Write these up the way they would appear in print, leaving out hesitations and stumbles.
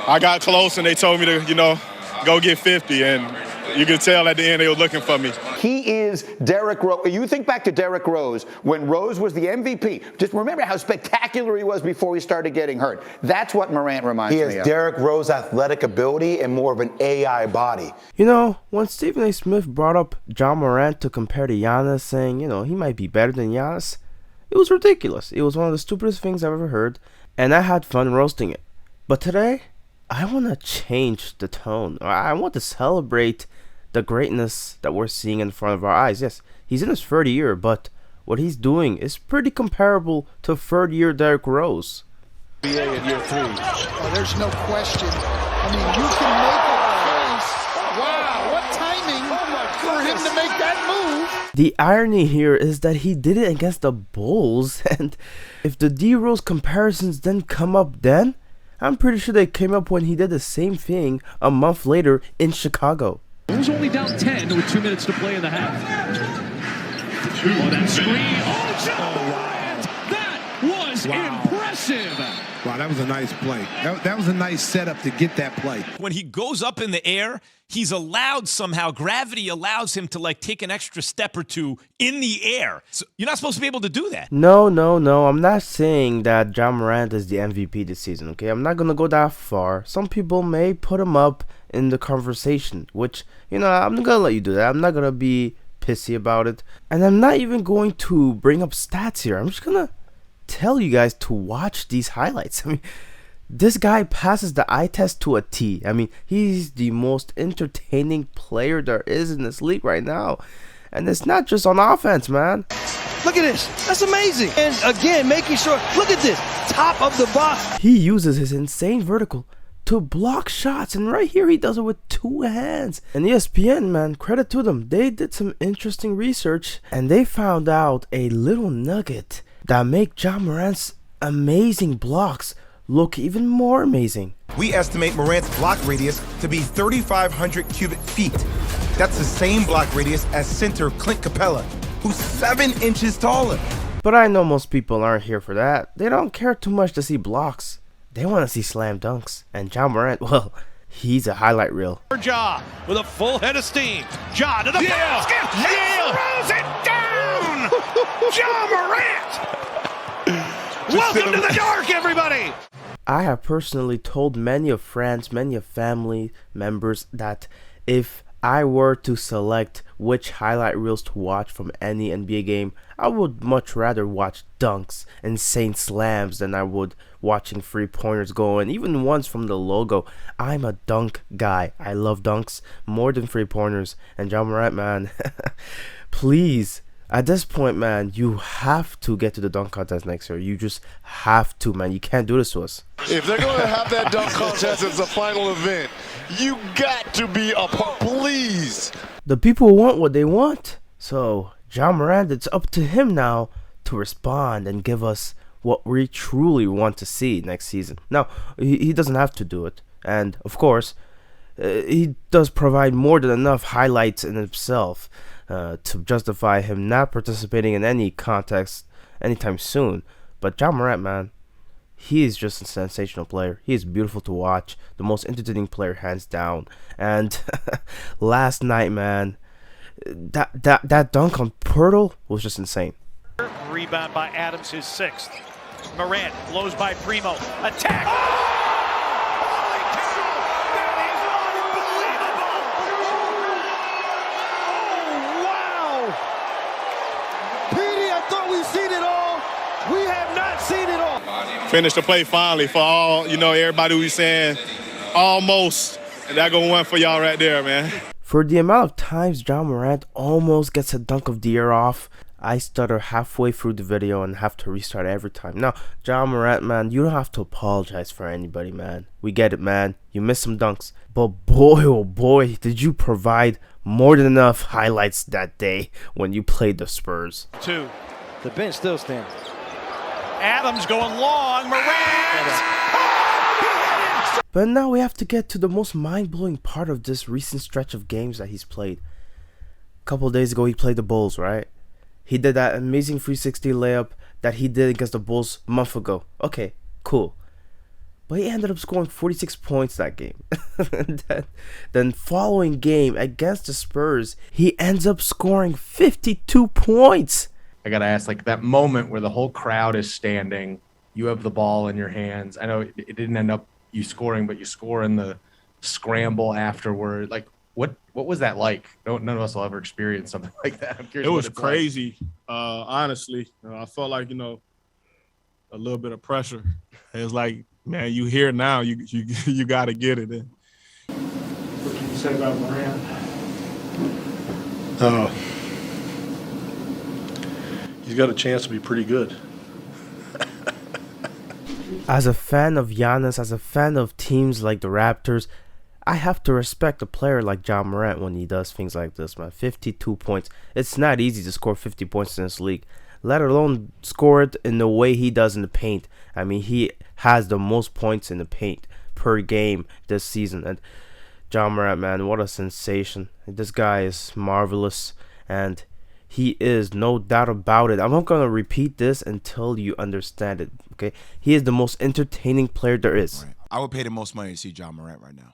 I got close and they told me to, go get 50, and you could tell at the end they were looking for me. He is Derrick Rose. You think back to Derrick Rose when Rose was the MVP. Just remember how spectacular he was before he started getting hurt. That's what Morant reminds me of. He has Derrick Rose's athletic ability and more of an AI body. You know, when Stephen A. Smith brought up John Morant to compare to Giannis, saying, he might be better than Giannis, it was ridiculous. It was one of the stupidest things I've ever heard, and I had fun roasting it. But today, I want to change the tone. I want to celebrate the greatness that we're seeing in front of our eyes. Yes, he's in his third year, but what he's doing is pretty comparable to third-year Derrick Rose. In year 3. Oh, there's no question. I mean, you can make a case. Wow, what timing for him to make that move. The irony here is that he did it against the Bulls, and if the D-Rose comparisons didn't come up then, I'm pretty sure they came up when he did the same thing a month later in Chicago. Bulls only down 10 with 2 minutes to play in the half. Oh, that screen. Oh, John Morant! That was impressive. Wow, that was a nice play. That was a nice setup to get that play. When he goes up in the air, he's allowed somehow, gravity allows him to take an extra step or two in the air. So you're not supposed to be able to do that. No. I'm not saying that John Morant is the MVP this season, okay? I'm not going to go that far. Some people may put him up in the conversation, which, I'm not going to let you do that. I'm not going to be pissy about it. And I'm not even going to bring up stats here. I'm just going to tell you guys to watch these highlights. I mean, this guy passes the eye test to a T. I mean, he's the most entertaining player there is in this league right now. And it's not just on offense, man. Look at this. That's amazing. And again, making sure, look at this. Top of the box. He uses his insane vertical to block shots. And right here, he does it with 2 hands. And ESPN, man, credit to them. They did some interesting research. And they found out a little nugget that make John Morant's amazing blocks look even more amazing. We estimate Morant's block radius to be 3,500 cubic feet. That's the same block radius as center Clint Capella, who's 7 inches taller. But I know most people aren't here for that. They don't care too much to see blocks. They want to see slam dunks. And John Morant, well, he's a highlight reel. Ja with a full head of steam. Ja to the basket. Throws it down. John Morant. Welcome to the dark, everybody. I have personally told many of friends, many of family members that if I were to select which highlight reels to watch from any NBA game, I would much rather watch dunks, insane slams, than I would watching 3-pointers go, and even ones from the logo. I'm a dunk guy. I love dunks more than 3-pointers. And John Morant, man, please, at this point, man, you have to get to the dunk contest next year. You just have to, man. You can't do this to us. If they're going to have that dunk contest as a final event, you got to be a part, please. The people want what they want. So, John Morant, it's up to him now to respond and give us what we truly want to see next season. Now, he doesn't have to do it. And, of course, he does provide more than enough highlights in himself to justify him not participating in any contest anytime soon. But John Morant, man, he is just a sensational player. He is beautiful to watch, the most entertaining player hands down. And last night, man, that dunk on Pirtle was just insane. Rebound by Adams, his 6th. Morant blows by Primo. Attack. Finished the play finally for all, everybody who's saying almost. And that go one for y'all right there, man. For the amount of times John Morant almost gets a dunk of the year off, I stutter halfway through the video and have to restart every time. Now, John Morant, man, you don't have to apologize for anybody, man. We get it, man. You missed some dunks. But boy, oh boy, did you provide more than enough highlights that day when you played the Spurs. 2. The bench still standing. Adams going long. Morant. But now we have to get to the most mind-blowing part of this recent stretch of games that he's played. A couple of days ago, he played the Bulls, right? He did that amazing 360 layup that he did against the Bulls a month ago. Okay, cool. but he ended up scoring 46 points that game. And then following game against the Spurs, he ends up scoring 52 points. I gotta ask, like, that moment where the whole crowd is standing, you have the ball in your hands. I know it didn't end up you scoring, but you score in the scramble afterward. Like, what was that like? None of us will ever experience something like that. I'm curious. It was crazy, honestly. I felt like, a little bit of pressure. It was like, man, you here now, you got to get it in. What can you say about Morant? He's got a chance to be pretty good. As a fan of Giannis, as a fan of teams like the Raptors, I have to respect a player like John Morant when he does things like this, man. 52 points. It's not easy to score 50 points in this league, let alone score it in the way he does in the paint. I mean, he has the most points in the paint per game this season. And John Morant, man, what a sensation. This guy is marvelous, and he is, no doubt about it. I'm not going to repeat this until you understand it, okay? He is the most entertaining player there is. Right. I would pay the most money to see John Morant right now.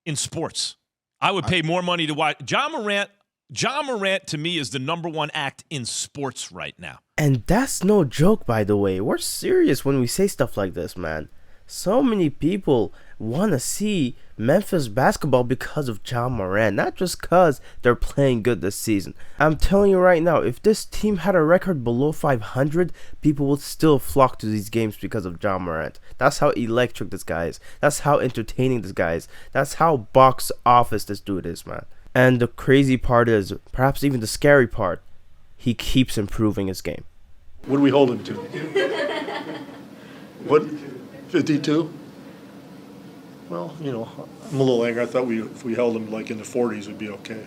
In sports, I would pay more money to watch John Morant. John Morant, to me, is the #1 act in sports right now. And that's no joke, by the way. We're serious when we say stuff like this, man. So many people want to see Memphis basketball because of John Morant, not just because they're playing good this season. I'm telling you right now, if this team had a record below 500, people would still flock to these games because of John Morant. That's how electric this guy is. That's how entertaining this guy is. That's how box office this dude is, man. And the crazy part is, perhaps even the scary part, he keeps improving his game. What do we hold him to? What? 52? Well, I'm a little angry. I thought if we held him like in the 40s, we'd be okay.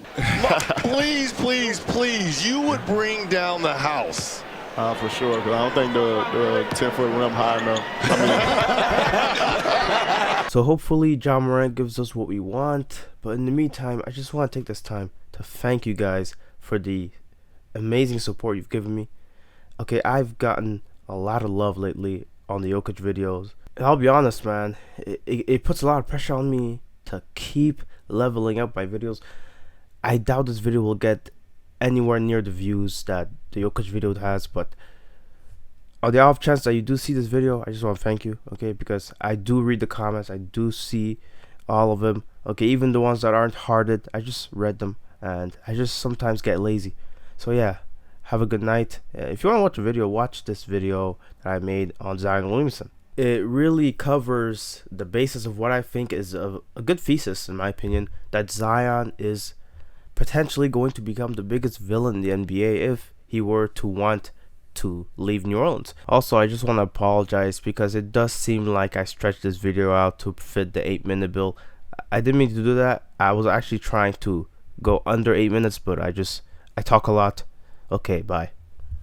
Please, please, please, you would bring down the house. For sure, because I don't think the 10-foot rim high enough. So hopefully John Morant gives us what we want. But in the meantime, I just want to take this time to thank you guys for the amazing support you've given me. Okay, I've gotten a lot of love lately on the Jokic videos. And I'll be honest, man, it puts a lot of pressure on me to keep leveling up my videos. I doubt this video will get anywhere near the views that the Jokic video has, but on the off chance that you do see this video, I just want to thank you, okay, because I do read the comments, I do see all of them, okay, even the ones that aren't hearted, I just read them, and I just sometimes get lazy. So yeah, have a good night. If you want to watch a video, watch this video that I made on Zion Williamson. It really covers the basis of what I think is a good thesis, in my opinion, that Zion is potentially going to become the biggest villain in the NBA if he were to want to leave New Orleans. Also, I just want to apologize because it does seem like I stretched this video out to fit the 8-minute bill. I didn't mean to do that. I was actually trying to go under 8 minutes, but I talk a lot. Okay, bye.